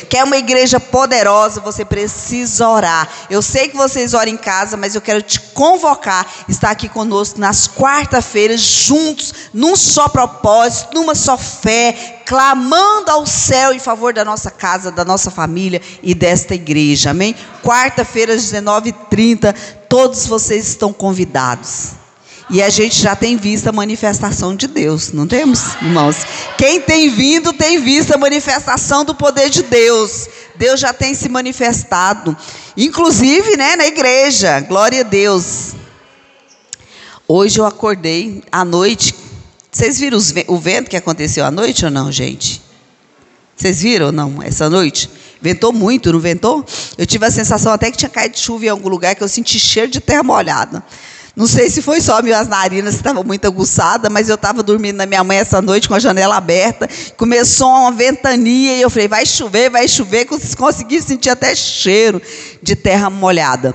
Quer uma igreja poderosa, você precisa orar. Eu sei que vocês oram em casa, mas eu quero te convocar, estar aqui conosco nas quarta-feiras, juntos, num só propósito, numa só fé, clamando ao céu em favor da nossa casa, da nossa família e desta igreja, amém? Quarta-feira, às 19h30, todos vocês estão convidados. E a gente já tem visto a manifestação de Deus, não temos, irmãos? Quem tem vindo tem visto a manifestação do poder de Deus. Deus já tem se manifestado, inclusive, né, na igreja, glória a Deus. Hoje eu acordei à noite. Vocês viram o vento que aconteceu à noite ou não, gente? Vocês viram ou não, essa noite? Ventou muito, não ventou? Eu tive a sensação até que tinha caído chuva em algum lugar, que eu senti cheiro de terra molhada. Não sei se foi só minhas narinas que estavam muito aguçadas, mas eu estava dormindo na minha mãe essa noite com a janela aberta. Começou uma ventania e eu falei, vai chover, consegui sentir até cheiro de terra molhada.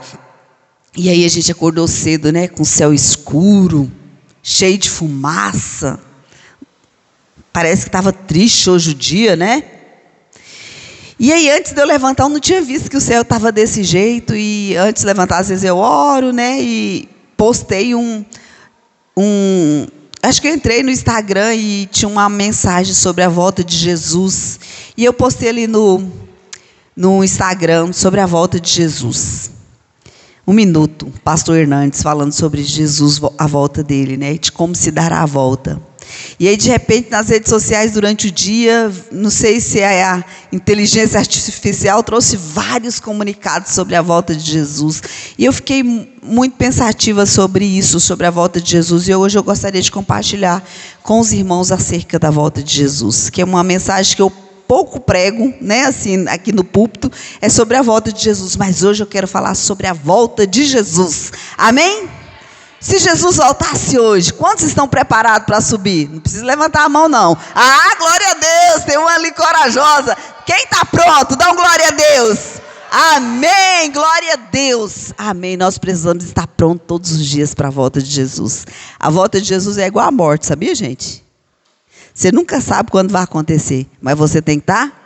E aí a gente acordou cedo, né, com o céu escuro, cheio de fumaça. Parece que estava triste hoje o dia, né? E aí, antes de eu levantar, eu não tinha visto que o céu estava desse jeito. E antes de levantar, às vezes eu oro, né? E postei acho que eu entrei no Instagram e tinha uma mensagem sobre a volta de Jesus. E eu postei ali no Instagram sobre a volta de Jesus. 1 minuto, pastor Hernandes falando sobre Jesus, a volta dele, né? De como se dará a volta. E aí, de repente, nas redes sociais, durante o dia, não sei se a inteligência artificial trouxe vários comunicados sobre a volta de Jesus. E eu fiquei muito pensativa sobre isso, sobre a volta de Jesus. E hoje eu gostaria de compartilhar com os irmãos acerca da volta de Jesus, que é uma mensagem que eu pouco prego, né, assim, aqui no púlpito, é sobre a volta de Jesus. Mas hoje eu quero falar sobre a volta de Jesus. Amém? Se Jesus voltasse hoje, quantos estão preparados para subir? Não precisa levantar a mão, não. Ah, glória a Deus, tem uma ali corajosa. Quem está pronto? Dá um glória a Deus. Amém, glória a Deus. Amém, nós precisamos estar prontos todos os dias para a volta de Jesus. A volta de Jesus é igual à morte, sabia, gente? Você nunca sabe quando vai acontecer, mas você tem que estar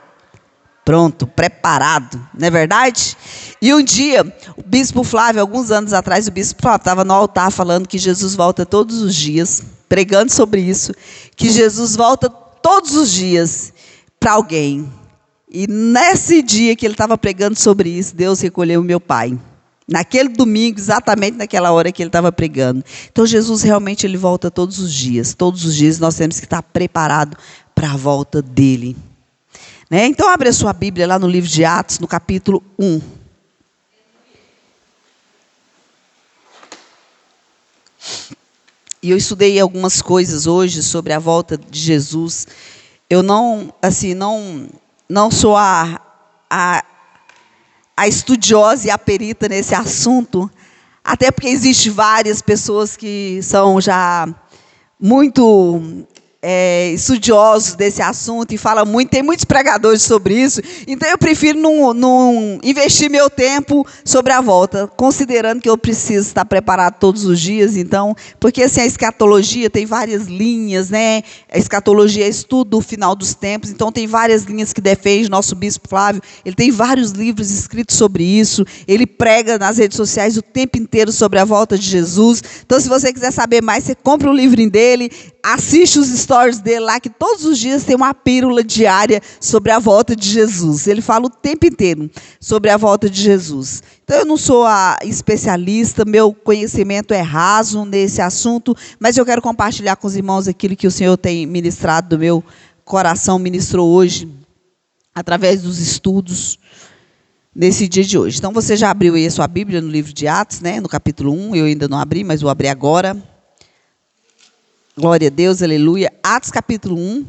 pronto, preparado, não é verdade? E um dia, o bispo Flávio, alguns anos atrás, o bispo Flávio estava no altar falando que Jesus volta todos os dias, pregando sobre isso, que Jesus volta todos os dias para alguém. E nesse dia que ele estava pregando sobre isso, Deus recolheu o meu pai. Naquele domingo, exatamente naquela hora que ele estava pregando. Então, Jesus realmente ele volta todos os dias. Todos os dias nós temos que estar preparados para a volta dele. Né? Então, abre a sua Bíblia lá no livro de Atos, no capítulo 1. E eu estudei algumas coisas hoje sobre a volta de Jesus. Eu não sou a estudiosa e a perita nesse assunto, até porque existem várias pessoas que são já muito estudiosos desse assunto e falam muito, tem muitos pregadores sobre isso, então eu prefiro não investir meu tempo sobre a volta, considerando que eu preciso estar preparado todos os dias, então, porque assim, a escatologia tem várias linhas, né? A escatologia é estudo do final dos tempos, então tem várias linhas que defende nosso bispo Flávio, ele tem vários livros escritos sobre isso, ele prega nas redes sociais o tempo inteiro sobre a volta de Jesus, então se você quiser saber mais, você compra um livrinho dele, assiste os stories dele lá, que todos os dias tem uma pílula diária sobre a volta de Jesus. Ele fala o tempo inteiro sobre a volta de Jesus. Então, eu não sou a especialista, meu conhecimento é raso nesse assunto, mas eu quero compartilhar com os irmãos aquilo que o Senhor tem ministrado do meu coração, ministrou hoje, através dos estudos, nesse dia de hoje. Então, você já abriu aí a sua Bíblia no livro de Atos, né, no capítulo 1, eu ainda não abri, mas vou abrir agora. Glória a Deus, aleluia. Atos capítulo 1,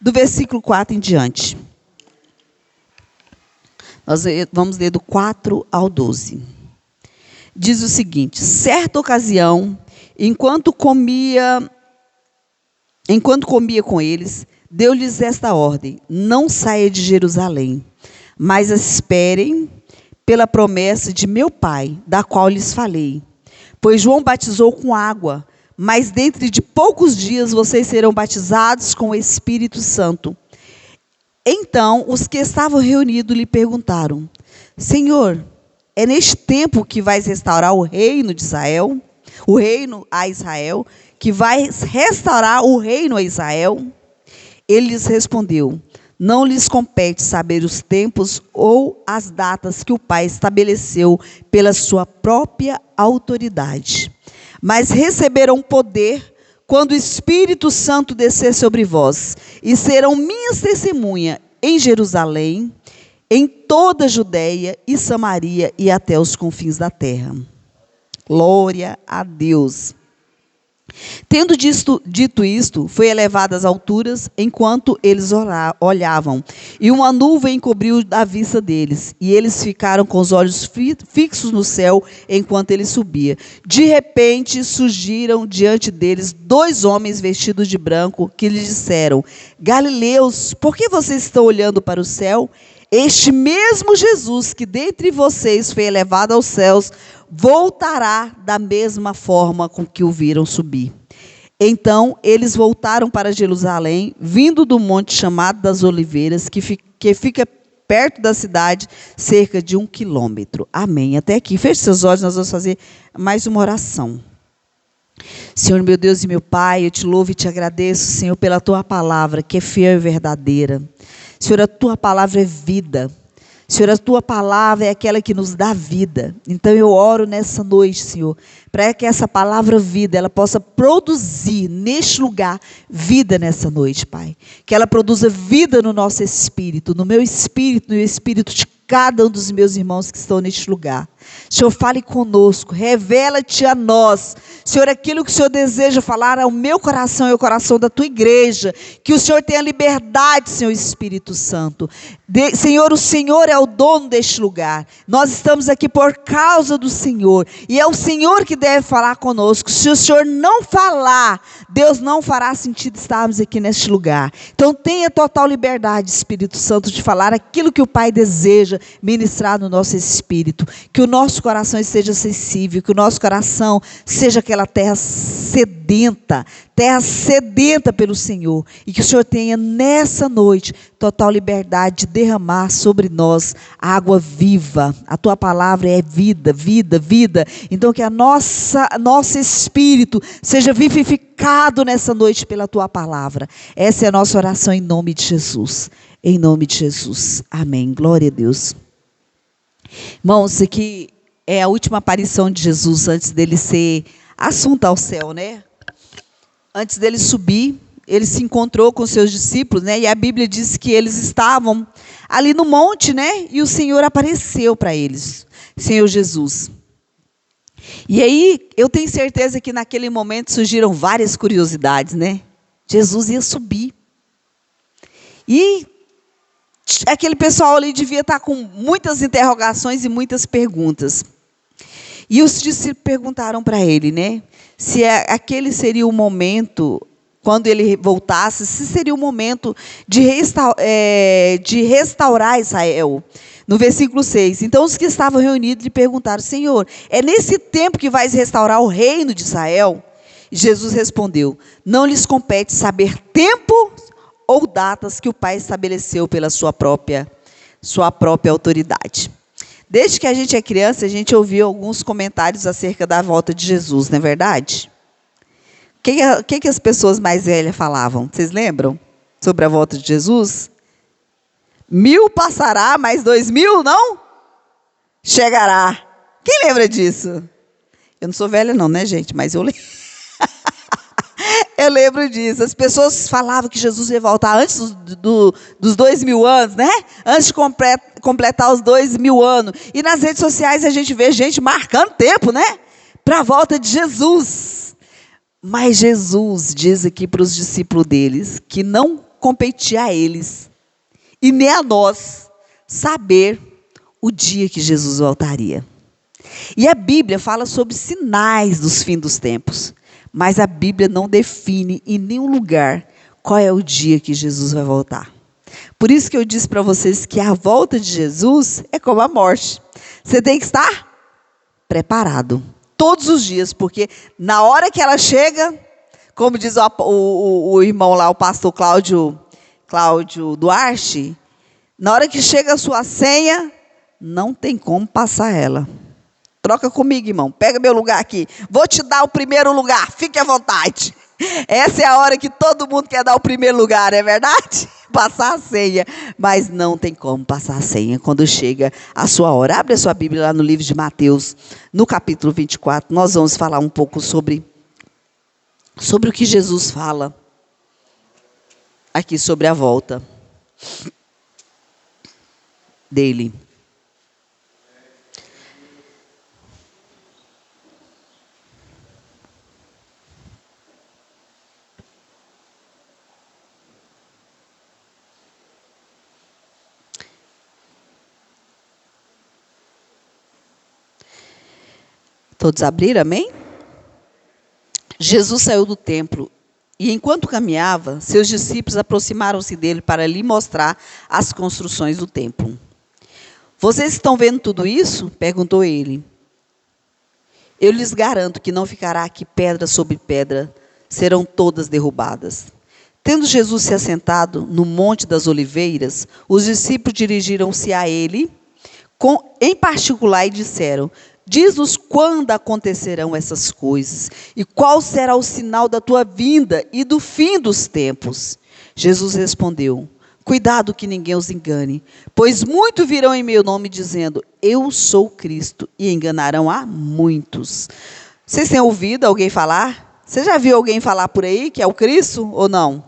do versículo 4 em diante. Nós vamos ler do 4 ao 12. Diz o seguinte: certa ocasião, enquanto comia com eles, deu-lhes esta ordem: não saia de Jerusalém, mas esperem pela promessa de meu Pai, da qual lhes falei. Pois João batizou com água, mas dentro de poucos dias vocês serão batizados com o Espírito Santo. Então, os que estavam reunidos lhe perguntaram: Senhor, é neste tempo que vais restaurar o reino de Israel? O reino a Israel? Que vais restaurar o reino a Israel? Ele lhes respondeu: não lhes compete saber os tempos ou as datas que o Pai estabeleceu pela sua própria autoridade. Mas receberão poder quando o Espírito Santo descer sobre vós, e serão minhas testemunhas em Jerusalém, em toda a Judeia e Samaria e até os confins da terra. Glória a Deus. Tendo dito isto, foi elevado às alturas, enquanto eles olhavam, e uma nuvem encobriu a vista deles, e eles ficaram com os olhos fixos no céu, enquanto ele subia. De repente, surgiram diante deles 2 homens vestidos de branco, que lhes disseram: Galileus, por que vocês estão olhando para o céu? Este mesmo Jesus, que dentre vocês foi elevado aos céus, voltará da mesma forma com que o viram subir. Então, eles voltaram para Jerusalém, vindo do monte chamado das Oliveiras, que fica perto da cidade, cerca de 1 quilômetro. Amém. Até aqui. Feche seus olhos, nós vamos fazer mais uma oração. Senhor, meu Deus e meu Pai, eu te louvo e te agradeço, Senhor, pela tua palavra, que é fiel e verdadeira. Senhor, a tua palavra é vida. Senhor, a tua palavra é aquela que nos dá vida. Então eu oro nessa noite, Senhor, para que essa palavra vida, ela possa produzir neste lugar vida nessa noite, Pai. Que ela produza vida no nosso espírito, no meu espírito, no espírito de cada um dos meus irmãos que estão neste lugar. Senhor, fale conosco, revela-te a nós, Senhor, aquilo que o Senhor deseja falar ao meu coração e ao coração da tua igreja, que o Senhor tenha liberdade, Senhor Espírito Santo. Senhor, o Senhor é o dono deste lugar, nós estamos aqui por causa do Senhor, e é o Senhor que deve falar conosco. Se o Senhor não falar, Deus não fará sentido estarmos aqui neste lugar. Então tenha total liberdade, Espírito Santo, de falar aquilo que o Pai deseja ministrar no nosso espírito, que o nosso coração esteja sensível, que o nosso coração seja aquela terra sedenta pelo Senhor, e que o Senhor tenha nessa noite total liberdade de derramar sobre nós água viva. A tua palavra é vida, vida, vida. Então que nosso espírito seja vivificado nessa noite pela tua palavra. Essa é a nossa oração em nome de Jesus. Em nome de Jesus. Amém. Glória a Deus. Irmãos, isso aqui é a última aparição de Jesus antes dele ser assunto ao céu, né? Antes dele subir, ele se encontrou com seus discípulos, né? E a Bíblia diz que eles estavam ali no monte, né? E o Senhor apareceu para eles, Senhor Jesus. E aí, eu tenho certeza que naquele momento surgiram várias curiosidades, né? Jesus ia subir. E aquele pessoal ali devia estar com muitas interrogações e muitas perguntas. E os discípulos perguntaram para ele, né? Se aquele seria o momento, quando ele voltasse, se seria o momento de restaurar Israel. No versículo 6. Então os que estavam reunidos lhe perguntaram: Senhor, é nesse tempo que vais restaurar o reino de Israel? E Jesus respondeu: não lhes compete saber tempo ou datas que o Pai estabeleceu pela sua própria autoridade. Desde que a gente é criança, a gente ouviu alguns comentários acerca da volta de Jesus, não é verdade? O que as pessoas mais velhas falavam? Vocês lembram? Sobre a volta de Jesus? 1000 passará, mas 2000 não chegará. Quem lembra disso? Eu não sou velha não, né, gente? Mas eu lembro. Eu lembro disso. As pessoas falavam que Jesus ia voltar antes dos 2000 anos, né? Antes de completar os 2000 anos. E nas redes sociais a gente vê gente marcando tempo, né? Para a volta de Jesus. Mas Jesus diz aqui para os discípulos deles que não competia a eles e nem a nós saber o dia que Jesus voltaria. E a Bíblia fala sobre sinais dos fins dos tempos. Mas a Bíblia não define em nenhum lugar qual é o dia que Jesus vai voltar. Por isso que eu disse para vocês que a volta de Jesus é como a morte. Você tem que estar preparado todos os dias, porque na hora que ela chega, como diz o irmão lá, o pastor Cláudio Cláudio Duarte, na hora que chega a sua senha, não tem como passar ela. Troca comigo, irmão. Pega meu lugar aqui. Vou te dar o primeiro lugar. Fique à vontade. Essa é a hora que todo mundo quer dar o primeiro lugar, não é verdade? Passar a senha. Mas não tem como passar a senha quando chega a sua hora. Abre a sua Bíblia lá no livro de Mateus, no capítulo 24. Nós vamos falar um pouco sobre o que Jesus fala aqui sobre a volta dele. Todos abriram, amém? Jesus saiu do templo e, enquanto caminhava, seus discípulos aproximaram-se dele para lhe mostrar as construções do templo. Vocês estão vendo tudo isso? Perguntou ele. Eu lhes garanto que não ficará aqui pedra sobre pedra, serão todas derrubadas. Tendo Jesus se assentado no Monte das Oliveiras, os discípulos dirigiram-se a ele, em particular, e disseram: diz-nos quando acontecerão essas coisas, e qual será o sinal da tua vinda e do fim dos tempos. Jesus respondeu: cuidado que ninguém os engane, pois muitos virão em meu nome dizendo: eu sou Cristo, e enganarão a muitos. Vocês têm ouvido alguém falar? Você já viu alguém falar por aí que é o Cristo ou não?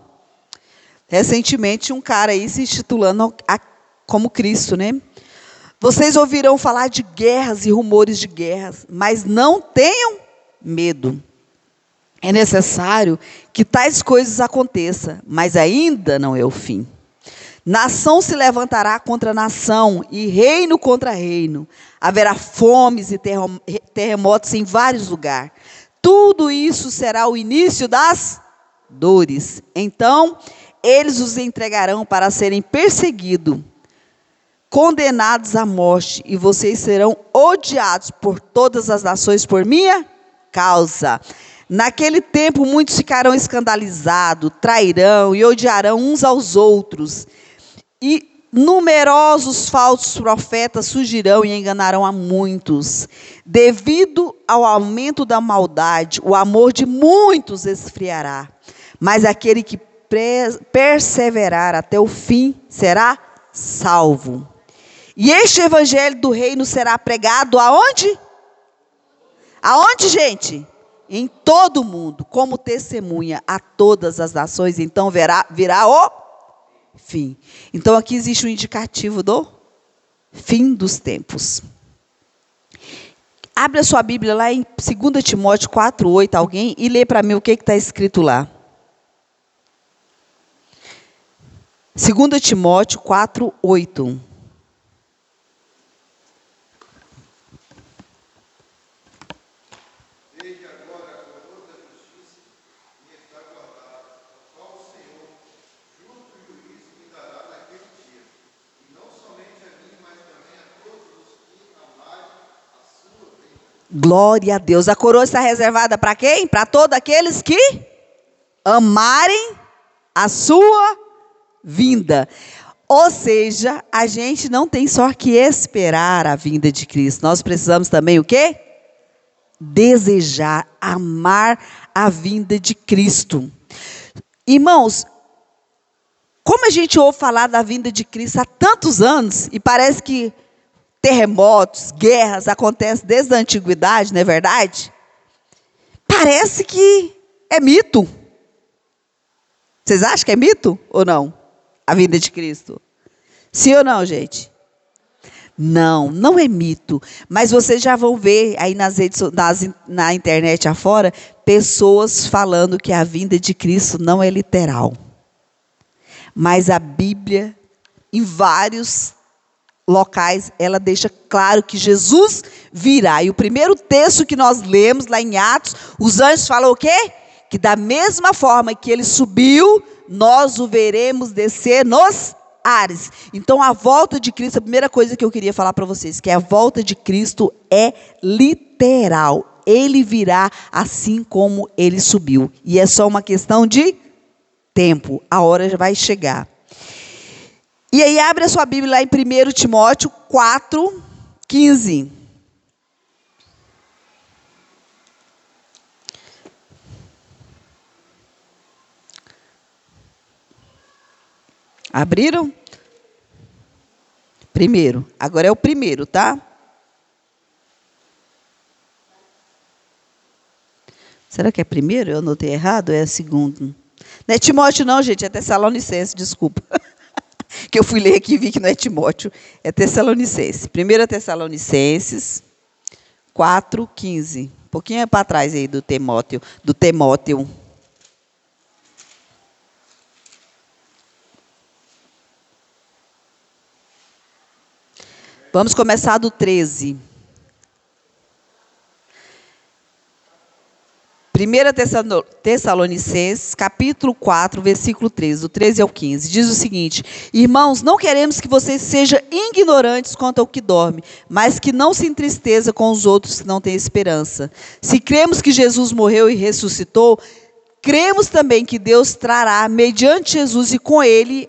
Recentemente um cara aí se intitulando como Cristo, né? Vocês ouvirão falar de guerras e rumores de guerras, mas não tenham medo. É necessário que tais coisas aconteçam, mas ainda não é o fim. Nação se levantará contra nação e reino contra reino. Haverá fomes e terremotos em vários lugares. Tudo isso será o início das dores. Então, eles os entregarão para serem perseguidos, condenados à morte, e vocês serão odiados por todas as nações por minha causa. Naquele tempo, muitos ficarão escandalizados, trairão e odiarão uns aos outros. E numerosos falsos profetas surgirão e enganarão a muitos. Devido ao aumento da maldade, o amor de muitos esfriará. Mas aquele que perseverar até o fim será salvo. E este evangelho do reino será pregado aonde? Aonde, gente? Em todo o mundo, como testemunha a todas as nações. Então virá o fim. Então aqui existe um indicativo do fim dos tempos. Abre a sua Bíblia lá em 2 Timóteo 4:8, alguém, e lê para mim o que está escrito lá. 2 Timóteo 4:8. Glória a Deus. A coroa está reservada para quem? Para todos aqueles que amarem a sua vinda. Ou seja, a gente não tem só que esperar a vinda de Cristo. Nós precisamos também o quê? Desejar, amar a vinda de Cristo. Irmãos, como a gente ouve falar da vinda de Cristo há tantos anos, e parece que terremotos, guerras acontecem desde a antiguidade, não é verdade? Parece que é mito. Vocês acham que é mito ou não? A vinda de Cristo. Sim ou não, gente? Não, não é mito. Mas vocês já vão ver aí na internet afora, pessoas falando que a vinda de Cristo não é literal. Mas a Bíblia, em vários locais, ela deixa claro que Jesus virá. E o primeiro texto que nós lemos lá em Atos, os anjos falam o quê? Que da mesma forma que ele subiu, nós o veremos descer nos ares. Então a volta de Cristo, a primeira coisa que eu queria falar para vocês, que a volta de Cristo é literal. Ele virá assim como ele subiu. E é só uma questão de tempo. A hora já vai chegar. E aí abre a sua Bíblia lá em 1 Timóteo 4:15. Abriram? Primeiro. Agora é o primeiro, tá? Será que é primeiro? Eu anotei errado? É segundo? Não é Timóteo não, gente. É Tessalonicense, desculpa. Que eu fui ler aqui e vi que não é Timóteo. É Tessalonicense. 1 Tessalonicenses 4:15. Um pouquinho para trás aí do Timóteo. Vamos começar do 13. 1 Tessalonicenses, capítulo 4, versículo 13, do 13 ao 15, diz o seguinte: irmãos, não queremos que vocês sejam ignorantes quanto ao que dorme, mas que não se entristeça com os outros que não têm esperança. Se cremos que Jesus morreu e ressuscitou, cremos também que Deus trará, mediante Jesus e com ele,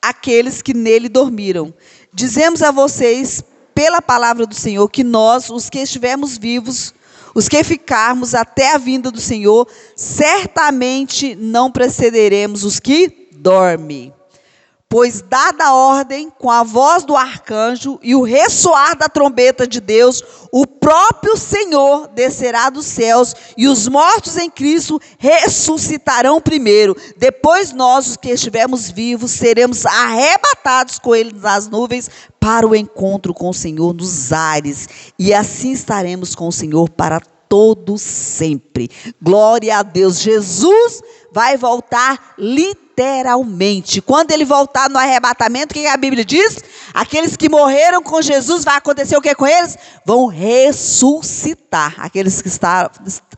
aqueles que nele dormiram. Dizemos a vocês, pela palavra do Senhor, que nós, os que estivermos vivos, os que ficarmos até a vinda do Senhor, certamente não precederemos os que dormem. Pois dada a ordem, com a voz do arcanjo e o ressoar da trombeta de Deus, o próprio Senhor descerá dos céus e os mortos em Cristo ressuscitarão primeiro. Depois nós, os que estivermos vivos, seremos arrebatados com ele nas nuvens para o encontro com o Senhor nos ares. E assim estaremos com o Senhor para todo sempre. Glória a Deus. Jesus vai voltar literalmente. Quando ele voltar no arrebatamento, o que a Bíblia diz? Aqueles que morreram com Jesus, vai acontecer o que com eles? Vão ressuscitar. Aqueles que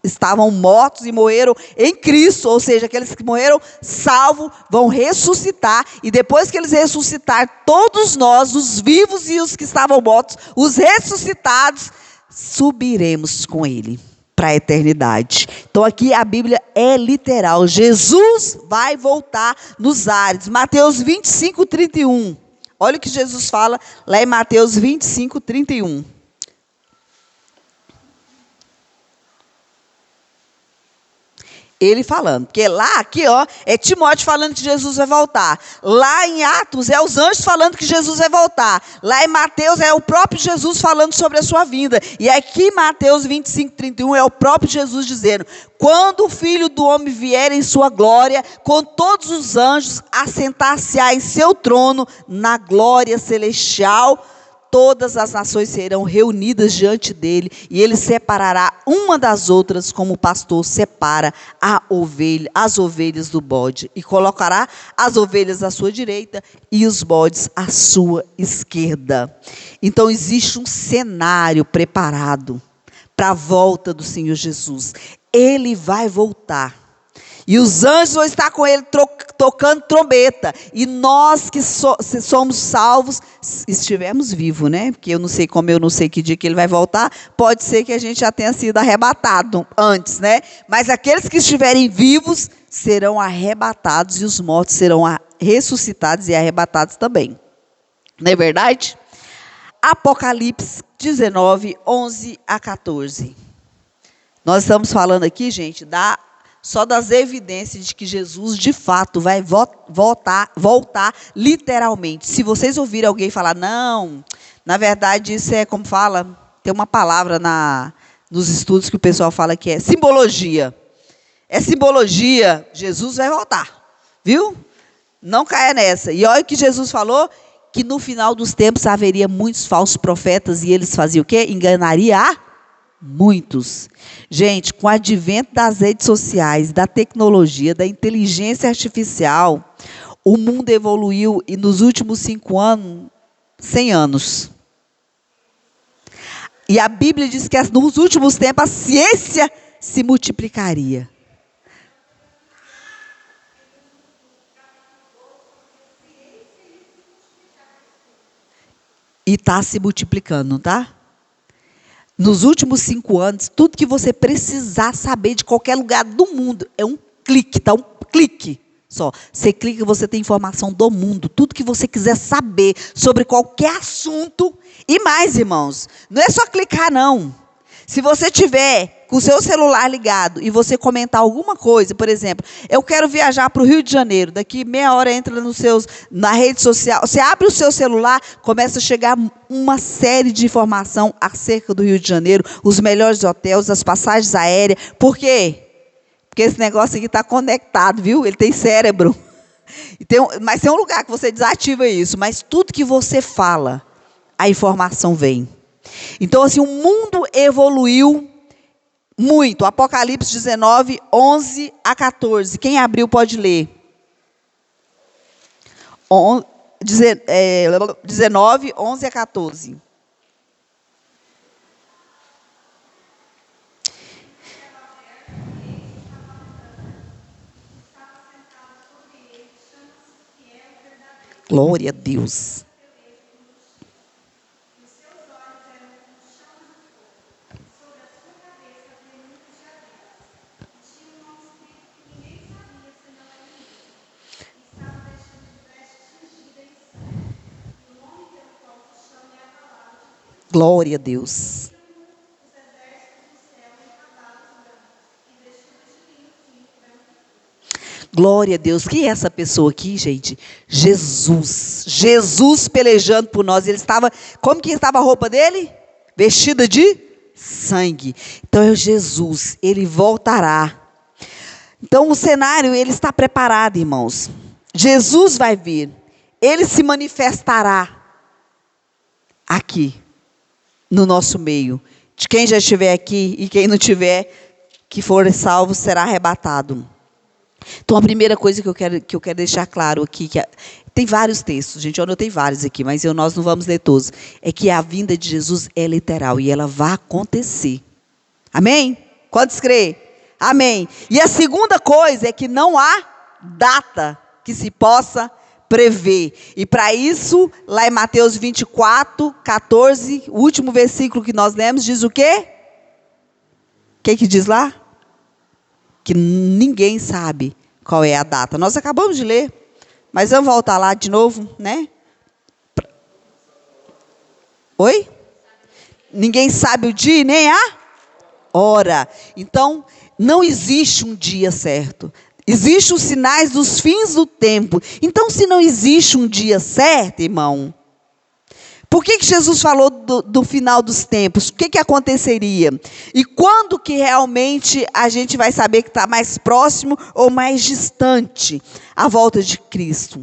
estavam mortos e morreram em Cristo, ou seja, aqueles que morreram salvos, vão ressuscitar. E depois que eles ressuscitarem, todos nós, os vivos e os que estavam mortos, os ressuscitados, subiremos com ele para a eternidade. Então aqui a Bíblia é literal. Jesus vai voltar nos ares. Mateus 25:31. Olha o que Jesus fala lá em Mateus 25:31. Ele falando, porque lá, aqui, ó, é Timóteo falando que Jesus vai voltar. Lá em Atos, é os anjos falando que Jesus vai voltar. Lá em Mateus, é o próprio Jesus falando sobre a sua vinda. E aqui em Mateus 25:31, é o próprio Jesus dizendo: quando o Filho do Homem vier em sua glória, com todos os anjos, assentar-se-á em seu trono, na glória celestial, todas as nações serão reunidas diante dele, e ele separará uma das outras, como o pastor separa as ovelhas do bode, e colocará as ovelhas à sua direita e os bodes à sua esquerda. Então existe um cenário preparado para a volta do Senhor Jesus. Ele vai voltar. E os anjos vão estar com ele tocando trombeta. E nós que somos salvos, estivermos vivos, né? Porque eu não sei que dia que ele vai voltar. Pode ser que a gente já tenha sido arrebatado antes, né? Mas aqueles que estiverem vivos serão arrebatados e os mortos serão ressuscitados e arrebatados também. Não é verdade? Apocalipse 19, 11 a 14. Nós estamos falando aqui, gente, só das evidências de que Jesus, de fato, vai voltar literalmente. Se vocês ouvirem alguém falar, não, na verdade isso é, como fala, tem uma palavra nos estudos que o pessoal fala que é simbologia. É simbologia, Jesus vai voltar, viu? Não caia nessa. E olha o que Jesus falou, que no final dos tempos haveria muitos falsos profetas, e eles faziam o quê? Enganaria a muitos. Gente, com o advento das redes sociais, da tecnologia, da inteligência artificial, o mundo evoluiu e nos últimos 5 anos, 100 anos. E a Bíblia diz que nos últimos tempos a ciência se multiplicaria. E está se multiplicando, não está? Nos últimos 5 anos, tudo que você precisar saber de qualquer lugar do mundo, é um clique, tá? Um clique. Só. Você clica, você tem informação do mundo. Tudo que você quiser saber sobre qualquer assunto. E mais, irmãos, não é só clicar, não. Se você tiver com o seu celular ligado e você comentar alguma coisa, por exemplo, eu quero viajar para o Rio de Janeiro, daqui meia hora entra na rede social, você abre o seu celular, começa a chegar uma série de informação acerca do Rio de Janeiro, os melhores hotéis, as passagens aéreas. Por quê? Porque esse negócio aqui está conectado, viu? Ele tem cérebro. Mas tem um lugar que você desativa isso, mas tudo que você fala, a informação vem. Então, assim, o mundo evoluiu muito. Apocalipse 19, 11 a 14. Quem abriu pode ler. 19, 11 a 14. Glória a Deus. Glória a Deus. Glória a Deus. Quem é essa pessoa aqui, gente? Jesus. Jesus pelejando por nós. Ele estava, como que estava a roupa dele? Vestida de sangue. Então é Jesus. Ele voltará. Então o cenário, ele está preparado, irmãos. Jesus vai vir. Ele se manifestará aqui, no nosso meio. De quem já estiver aqui e quem não tiver, que for salvo, será arrebatado. Então, a primeira coisa que eu quero deixar claro aqui, tem vários textos, gente, eu anotei vários aqui, mas nós não vamos ler todos, é que a vinda de Jesus é literal e ela vai acontecer. Amém? Quantos crê? Amém. E a segunda coisa é que não há data que se possa prever. E para isso, lá em Mateus 24, 14, o último versículo que nós lemos, diz o quê? O que diz lá? Que ninguém sabe qual é a data. Nós acabamos de ler, mas vamos voltar lá de novo, né? Oi? Ninguém sabe o dia nem a hora. Então, não existe um dia certo. Existem os sinais dos fins do tempo. Então, se não existe um dia certo, irmão, por que Jesus falou do final dos tempos? O que aconteceria? E quando que realmente a gente vai saber que está mais próximo ou mais distante a volta de Cristo?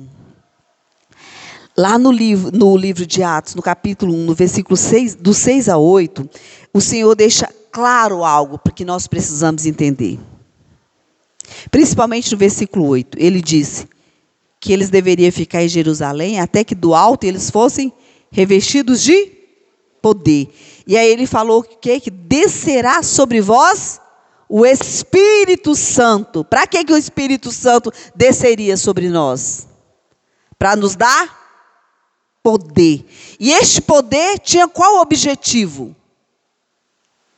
Lá no livro de Atos, no capítulo 1, no versículo 6, do 6 a 8, o Senhor deixa claro algo que nós precisamos entender. Principalmente no versículo 8, ele disse que eles deveriam ficar em Jerusalém até que do alto eles fossem revestidos de poder. E aí ele falou que descerá sobre vós o Espírito Santo. Para que o Espírito Santo desceria sobre nós? Para nos dar poder. E este poder tinha qual objetivo?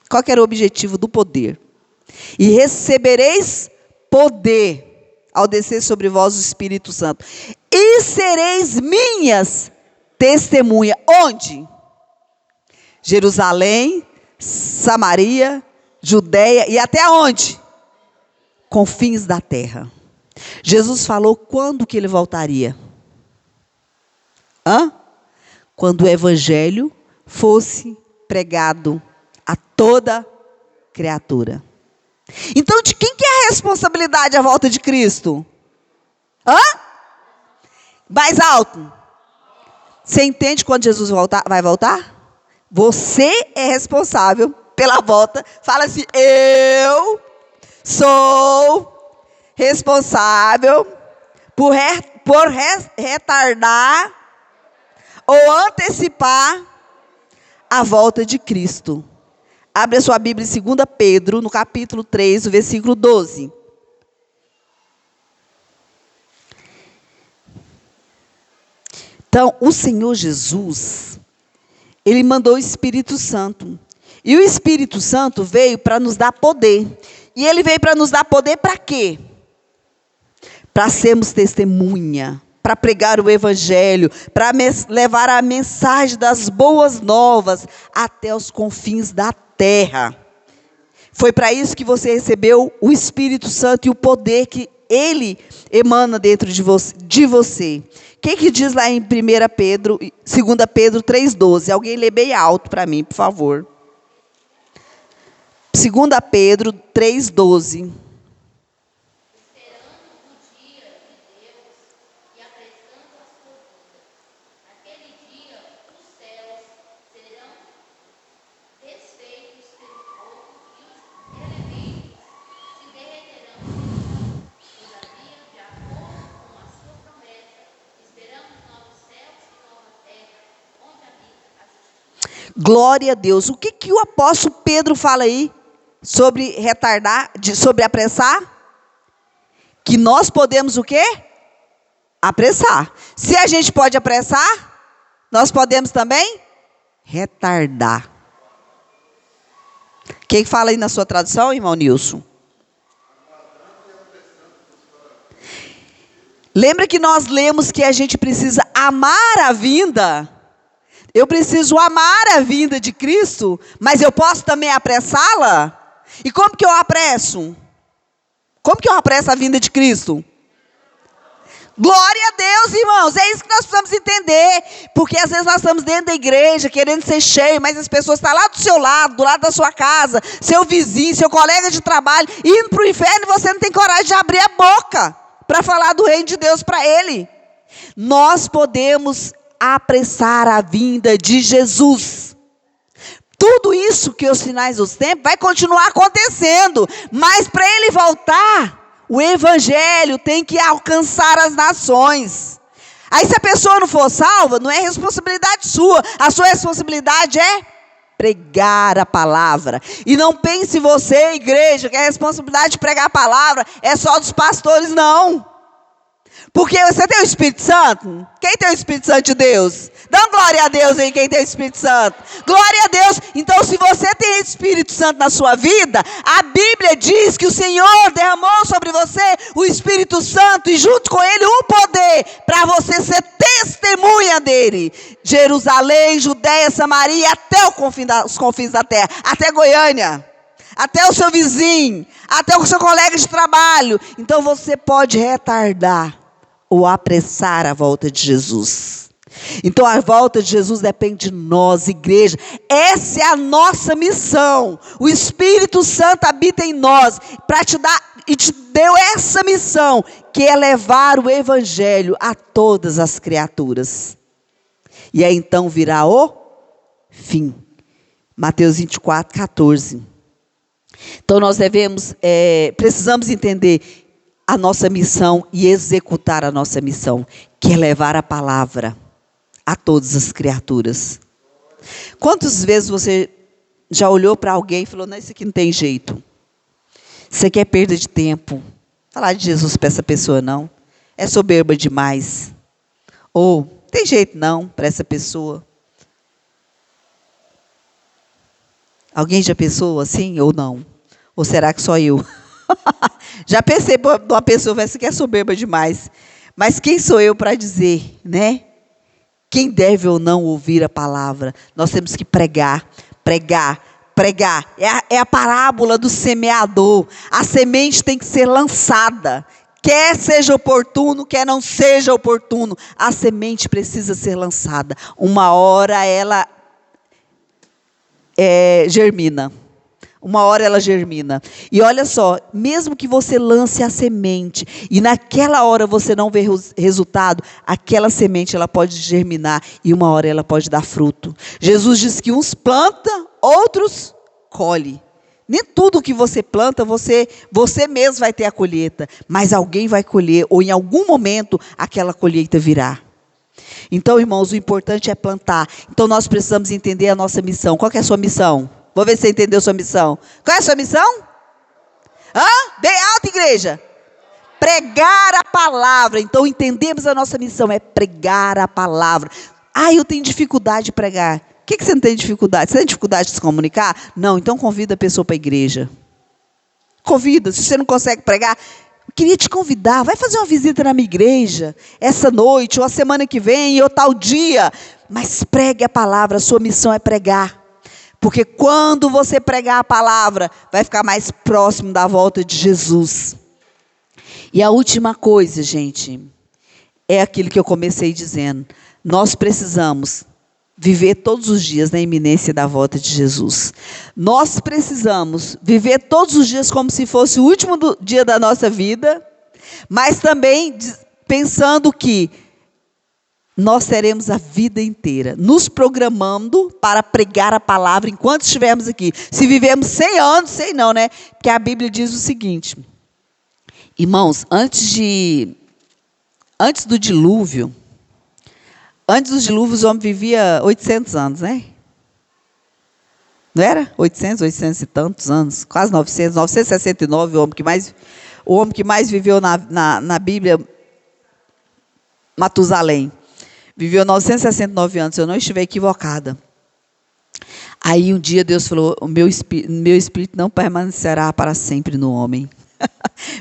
Qual que era o objetivo do poder? E recebereis poder ao descer sobre vós o Espírito Santo. E sereis minhas testemunha. Onde? Jerusalém, Samaria, Judeia e até onde? Confins da terra. Jesus falou quando que ele voltaria? Quando o evangelho fosse pregado a toda criatura. Então, de quem que é a responsabilidade à volta de Cristo? Mais alto. Você entende quando Jesus vai voltar? Você é responsável pela volta. Fala assim, eu sou responsável por retardar ou antecipar a volta de Cristo. Abre a sua Bíblia em 2 Pedro, no capítulo 3, o versículo 12. Então, o Senhor Jesus, Ele mandou o Espírito Santo. E o Espírito Santo veio para nos dar poder. E Ele veio para nos dar poder para quê? para sermos testemunha, para pregar o evangelho, para levar a mensagem das boas novas até os confins da terra. Foi para isso que você recebeu o Espírito Santo e o poder que ele emana dentro de você. O que diz lá em 2 Pedro 3,12? Alguém lê bem alto para mim, por favor. 2 Pedro 3,12. Glória a Deus. O que o apóstolo Pedro fala aí sobre retardar, sobre apressar? Que nós podemos o quê? Apressar. Se a gente pode apressar, nós podemos também retardar. Quem fala aí na sua tradução, irmão Nilson? Lembra que nós lemos que a gente precisa amar a vinda? Eu preciso amar a vinda de Cristo, mas eu posso também apressá-la? E como que eu apresso? Como que eu apresso a vinda de Cristo? Glória a Deus, irmãos, é isso que nós precisamos entender, porque às vezes nós estamos dentro da igreja, querendo ser cheio, mas as pessoas estão lá do seu lado, do lado da sua casa, seu vizinho, seu colega de trabalho, indo para o inferno, e você não tem coragem de abrir a boca para falar do reino de Deus para ele. Nós podemos apressar a vinda de Jesus. Tudo isso que os sinais dos tempos vai continuar acontecendo, mas para ele voltar, o evangelho tem que alcançar as nações. Aí se a pessoa não for salva, não é responsabilidade sua, a sua responsabilidade é pregar a palavra. E não pense você, igreja, que a responsabilidade de pregar a palavra é só dos pastores, não. Porque você tem o Espírito Santo? Quem tem o Espírito Santo de Deus? Dá glória a Deus aí, quem tem o Espírito Santo. Glória a Deus. Então, se você tem o Espírito Santo na sua vida, a Bíblia diz que o Senhor derramou sobre você o Espírito Santo e junto com ele o poder para você ser testemunha dele. Jerusalém, Judéia, Samaria, até os confins da terra, até Goiânia, até o seu vizinho, até o seu colega de trabalho. Então, você pode retardar ou apressar a volta de Jesus. Então a volta de Jesus depende de nós, igreja. Essa é a nossa missão. O Espírito Santo habita em nós para te dar, e te deu essa missão, que é levar o evangelho a todas as criaturas. E aí então virá o fim. Mateus 24, 14. Então nós precisamos entender a nossa missão e executar a nossa missão, que é levar a palavra a todas as criaturas. Quantas vezes você já olhou para alguém e falou, não, isso aqui não tem jeito. Isso aqui é perda de tempo. Falar de Jesus para essa pessoa não. É soberba demais. Ou, tem jeito não para essa pessoa. Alguém já pensou assim ou não? Ou será que só eu? Já pensei uma pessoa, essa que é soberba demais. Mas quem sou eu para dizer, né? Quem deve ou não ouvir a palavra? Nós temos que pregar, pregar, pregar. É a parábola do semeador. A semente tem que ser lançada. Quer seja oportuno, quer não seja oportuno. A semente precisa ser lançada. Uma hora ela germina. Uma hora ela germina. E olha só, mesmo que você lance a semente e naquela hora você não vê resultado, aquela semente ela pode germinar e uma hora ela pode dar fruto. Jesus diz que uns planta, outros colhe. Nem tudo que você planta, você mesmo vai ter a colheita, mas alguém vai colher, ou em algum momento aquela colheita virá. Então, irmãos, o importante é plantar. Então nós precisamos entender a nossa missão. Qual que é a sua missão? Vou ver se você entendeu sua missão. Qual é a sua missão? Bem alto, igreja. Pregar a palavra. Então entendemos a nossa missão, é pregar a palavra. Eu tenho dificuldade de pregar. O que você não tem dificuldade? Você tem dificuldade de se comunicar? Não, então convida a pessoa para a igreja. Convida, se você não consegue pregar, Eu queria te convidar, vai fazer uma visita na minha igreja, essa noite, ou a semana que vem, ou tal dia. Mas pregue a palavra, a sua missão é pregar. Porque quando você pregar a palavra, vai ficar mais próximo da volta de Jesus. E a última coisa, gente, é aquilo que eu comecei dizendo. Nós precisamos viver todos os dias na iminência da volta de Jesus. Nós precisamos viver todos os dias como se fosse o último dia da nossa vida, mas também pensando que nós teremos a vida inteira, nos programando para pregar a palavra enquanto estivermos aqui. Se vivemos 100 anos, 100 não, né? Porque a Bíblia diz o seguinte, irmãos, antes do dilúvio, os homens viviam 800 anos, né? Não era? 800 e tantos anos, quase 900, 969, o homem que mais viveu na Bíblia, Matusalém. Viveu 969 anos, se eu não estiver equivocada. Aí um dia Deus falou, o meu espírito não permanecerá para sempre no homem.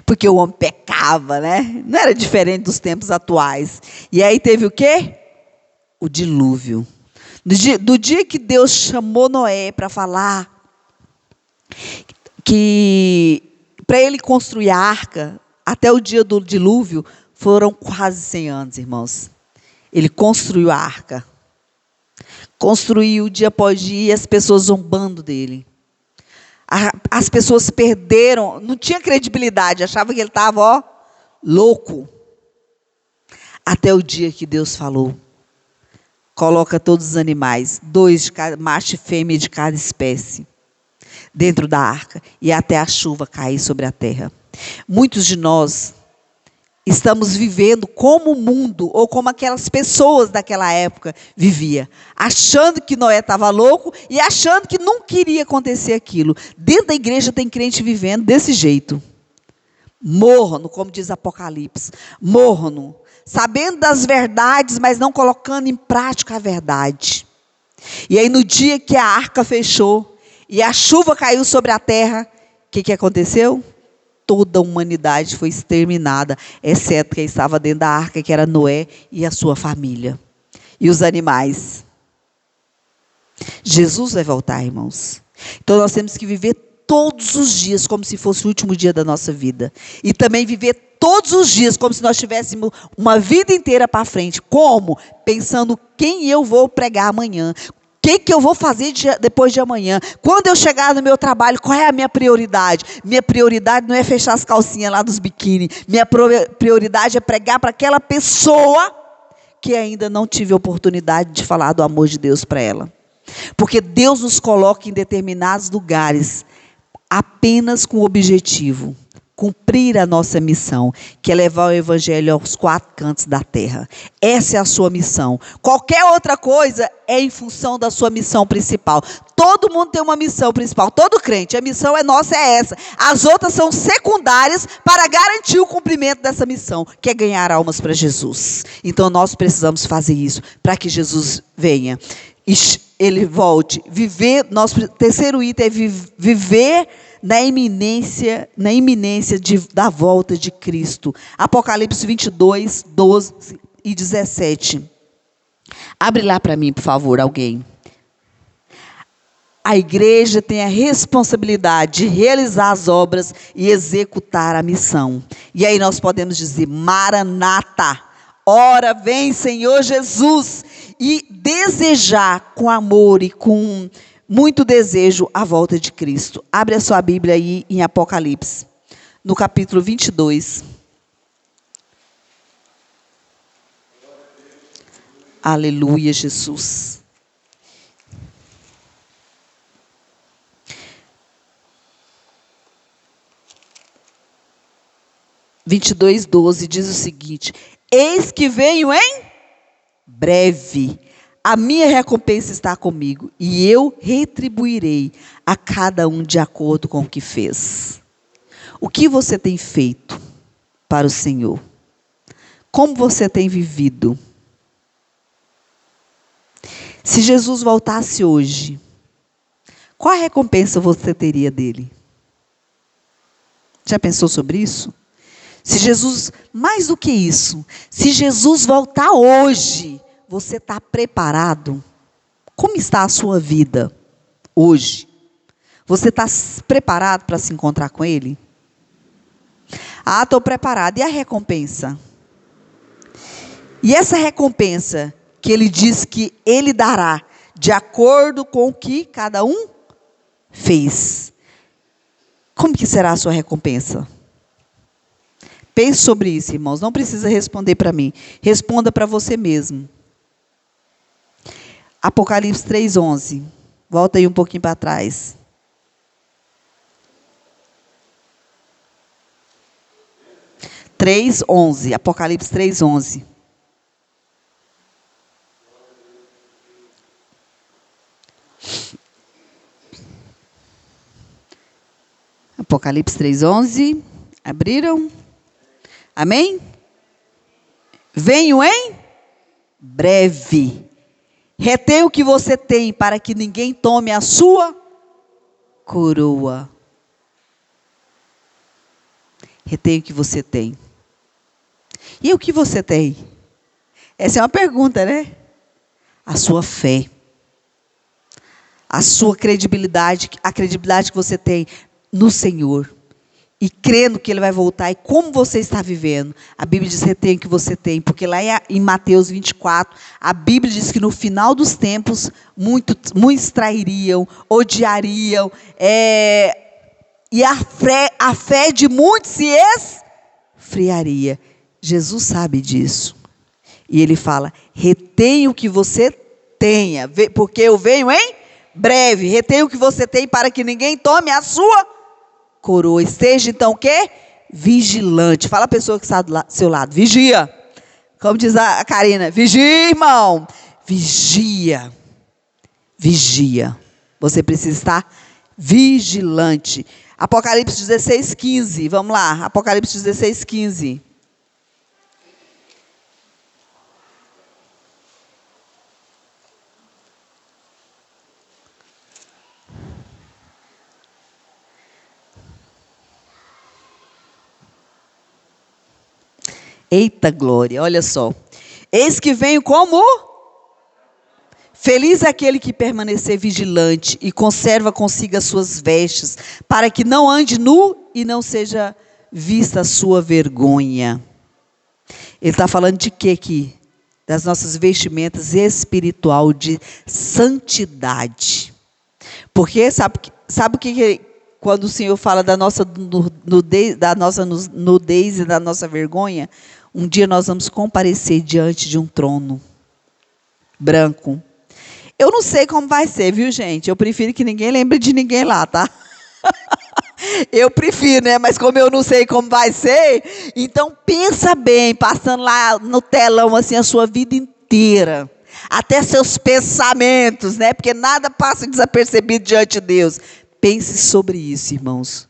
Porque o homem pecava, né? Não era diferente dos tempos atuais. E aí teve o quê? O dilúvio. Do dia que Deus chamou Noé para falar que para ele construir a arca, até o dia do dilúvio, foram quase 100 anos, irmãos. Ele construiu a arca. Construiu dia após dia, as pessoas zombando dele. As pessoas perderam, não tinha credibilidade, achavam que ele estava louco. Até o dia que Deus falou. Coloca todos os animais, 2 de cada, macho e fêmea de cada espécie, dentro da arca, e até a chuva cair sobre a terra. Muitos de nós estamos vivendo como o mundo, ou como aquelas pessoas daquela época viviam, achando que Noé estava louco e achando que não queria acontecer aquilo. Dentro da igreja tem crente vivendo desse jeito. Morno, como diz Apocalipse, morno, sabendo das verdades, mas não colocando em prática a verdade. E aí no dia que a arca fechou, e a chuva caiu sobre a terra, o que aconteceu? Toda a humanidade foi exterminada, exceto quem estava dentro da arca, que era Noé e a sua família. E os animais. Jesus vai voltar, irmãos. Então nós temos que viver todos os dias como se fosse o último dia da nossa vida. E também viver todos os dias como se nós tivéssemos uma vida inteira para frente. Como? Pensando quem eu vou pregar amanhã. O que eu vou fazer depois de amanhã? Quando eu chegar no meu trabalho, qual é a minha prioridade? Minha prioridade não é fechar as calcinhas lá dos biquíni. Minha prioridade é pregar para aquela pessoa que ainda não tive oportunidade de falar do amor de Deus para ela. Porque Deus nos coloca em determinados lugares apenas com o objetivo, cumprir a nossa missão, que é levar o evangelho aos 4 cantos da terra. Essa é a sua missão. Qualquer outra coisa é em função da sua missão principal. Todo mundo tem uma missão principal, todo crente, a missão nossa é essa. As outras são secundárias para garantir o cumprimento dessa missão, que é ganhar almas para Jesus. Então nós precisamos fazer isso, para que Jesus venha. Ele volte. Nosso terceiro item é viver na iminência da volta de Cristo. Apocalipse 22, 12 e 17. Abre lá para mim, por favor, alguém. A igreja tem a responsabilidade de realizar as obras e executar a missão. E aí nós podemos dizer, Maranata, ora vem Senhor Jesus, e desejar com amor e com muito desejo a volta de Cristo. Abre a sua Bíblia aí em Apocalipse, no capítulo 22. Aleluia, Jesus. (22, 12) diz o seguinte: eis que venho em breve, a minha recompensa está comigo, e eu retribuirei a cada um de acordo com o que fez. O que você tem feito para o Senhor? Como você tem vivido? Se Jesus voltasse hoje, qual a recompensa você teria dele? Já pensou sobre isso? Se Jesus, mais do que isso, se Jesus voltar hoje, você está preparado? Como está a sua vida hoje? Você está preparado para se encontrar com Ele? Ah, estou preparado. E a recompensa? E essa recompensa que Ele diz que Ele dará, de acordo com o que cada um fez. Como que será a sua recompensa? Pense sobre isso, irmãos. Não precisa responder para mim. Responda para você mesmo. Apocalipse 3:11. Volta aí um pouquinho para trás. Apocalipse 3:11. Apocalipse 3:11. Abriram? Amém? Venho em breve. Retém o que você tem, para que ninguém tome a sua coroa. Retém o que você tem. E o que você tem? Essa é uma pergunta, né? A sua fé. A sua credibilidade, a credibilidade que você tem no Senhor. E crendo que Ele vai voltar. E como você está vivendo? A Bíblia diz: retém o que você tem. Porque lá em Mateus 24, a Bíblia diz que no final dos tempos, muitos trairiam, odiariam. E a fé de muitos se esfriaria. Jesus sabe disso. E Ele fala: retém o que você tenha. Porque eu venho em breve. Retém o que você tem, para que ninguém tome a sua coroa. Esteja então o quê? Vigilante. Fala a pessoa que está do seu lado. Vigia. Como diz a Karina. Vigia, irmão. Vigia. Vigia. Você precisa estar vigilante. Apocalipse 16:15. Vamos lá. Apocalipse 16:15. Eita glória, olha só. Eis que venho como? Feliz é aquele que permanecer vigilante e conserva consigo as suas vestes, para que não ande nu e não seja vista a sua vergonha. Ele está falando de quê aqui? Das nossas vestimentas espiritual, de santidade. Porque sabe o que quando o Senhor fala da nossa nudez e da nossa vergonha? Um dia nós vamos comparecer diante de um trono branco. Eu não sei como vai ser, viu, gente? Eu prefiro que ninguém lembre de ninguém lá, tá? Eu prefiro, né? Mas como eu não sei como vai ser, então pensa bem, passando lá no telão assim a sua vida inteira, até seus pensamentos, né? Porque nada passa desapercebido diante de Deus. Pense sobre isso, irmãos.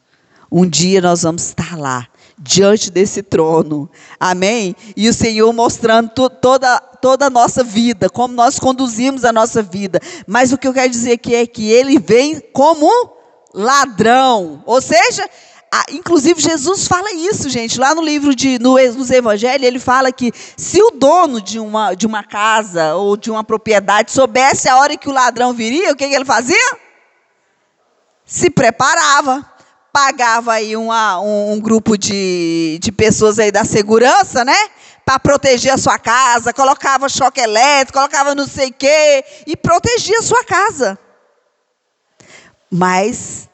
Um dia nós vamos estar lá, diante desse trono, amém? E o Senhor mostrando toda a nossa vida, como nós conduzimos a nossa vida. Mas o que eu quero dizer aqui é que Ele vem como um ladrão, ou seja, inclusive Jesus fala isso, gente, lá no livro nos Evangelhos, ele fala que se o dono de uma casa ou de uma propriedade soubesse a hora que o ladrão viria, o que ele fazia? Se preparava. Pagava aí um grupo de pessoas aí da segurança, né? Para proteger a sua casa, colocava choque elétrico, colocava não sei o quê, e protegia a sua casa. Mas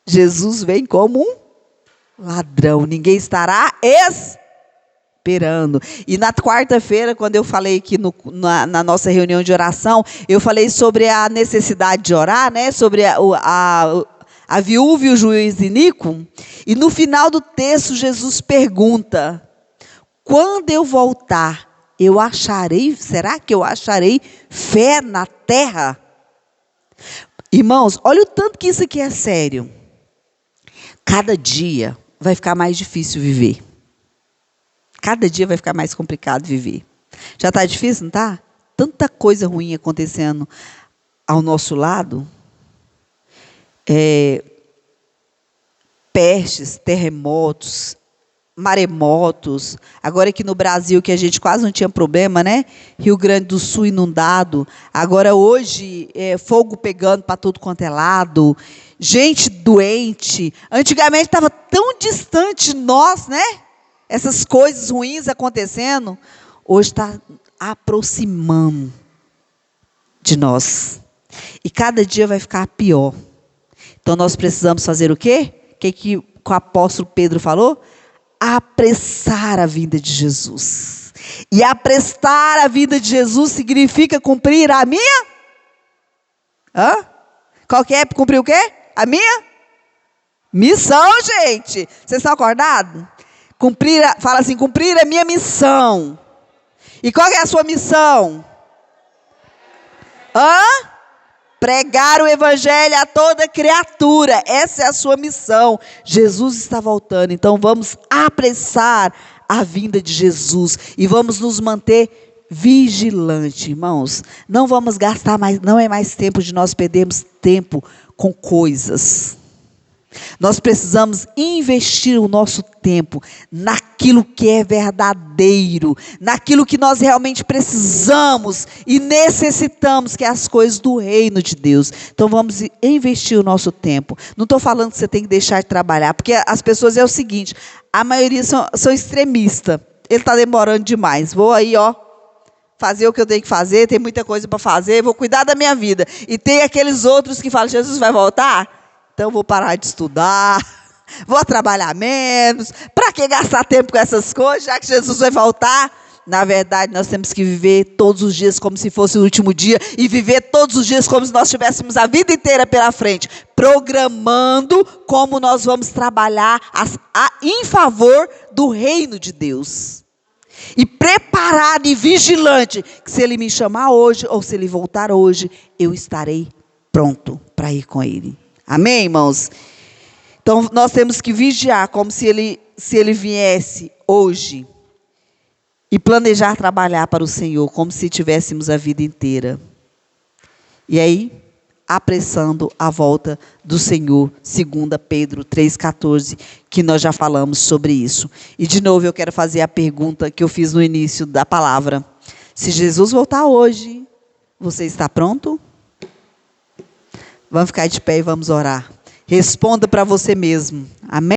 Jesus vem como um ladrão, ninguém estará esperando. E na quarta-feira, quando eu falei aqui na nossa reunião de oração, eu falei sobre a necessidade de orar, né? Sobre a viúva e o juiz iníquo, e no final do texto Jesus pergunta: quando eu voltar, será que eu acharei fé na terra? Irmãos, olha o tanto que isso aqui é sério. Cada dia vai ficar mais difícil viver. Cada dia vai ficar mais complicado viver. Já está difícil, não está? Tanta coisa ruim acontecendo ao nosso lado. Pestes, terremotos, maremotos. Agora aqui no Brasil, que a gente quase não tinha problema, né? Rio Grande do Sul inundado. Agora hoje, fogo pegando para tudo quanto é lado. Gente doente. Antigamente estava tão distante de nós, né? Essas coisas ruins acontecendo. Hoje está aproximando de nós. E cada dia vai ficar pior. Então nós precisamos fazer o quê? O que o apóstolo Pedro falou? Apressar a vinda de Jesus. E apressar a vinda de Jesus significa cumprir a minha? Qual que é? Cumprir o quê? A minha? Missão, gente. Vocês estão acordados? Fala assim, cumprir a minha missão. E qual que é a sua missão? Pregar o evangelho a toda criatura. Essa é a sua missão. Jesus está voltando. Então vamos apressar a vinda de Jesus. E vamos nos manter vigilantes, irmãos. Não vamos gastar mais, não é mais tempo de nós perdermos tempo com coisas. Nós precisamos investir o nosso tempo naquilo que é verdadeiro, naquilo que nós realmente precisamos e necessitamos, que é as coisas do reino de Deus. Então vamos investir o nosso tempo. Não estou falando que você tem que deixar de trabalhar, porque as pessoas é o seguinte, a maioria são extremistas. Ele está demorando demais, vou aí fazer o que eu tenho que fazer, tem muita coisa para fazer, vou cuidar da minha vida. E tem aqueles outros que falam, Jesus vai voltar? Então vou parar de estudar, vou trabalhar menos, para que gastar tempo com essas coisas, já que Jesus vai voltar? Na verdade, nós temos que viver todos os dias como se fosse o último dia, e viver todos os dias como se nós tivéssemos a vida inteira pela frente, programando como nós vamos trabalhar em favor do reino de Deus. E preparado e vigilante, que se Ele me chamar hoje, ou se Ele voltar hoje, eu estarei pronto para ir com Ele. Amém, irmãos? Então, nós temos que vigiar como se ele viesse hoje e planejar trabalhar para o Senhor, como se tivéssemos a vida inteira. E aí, apressando a volta do Senhor, 2 Pedro 3,14, que nós já falamos sobre isso. E, de novo, eu quero fazer a pergunta que eu fiz no início da palavra. Se Jesus voltar hoje, você está pronto? Vamos ficar de pé e vamos orar. Responda para você mesmo. Amém?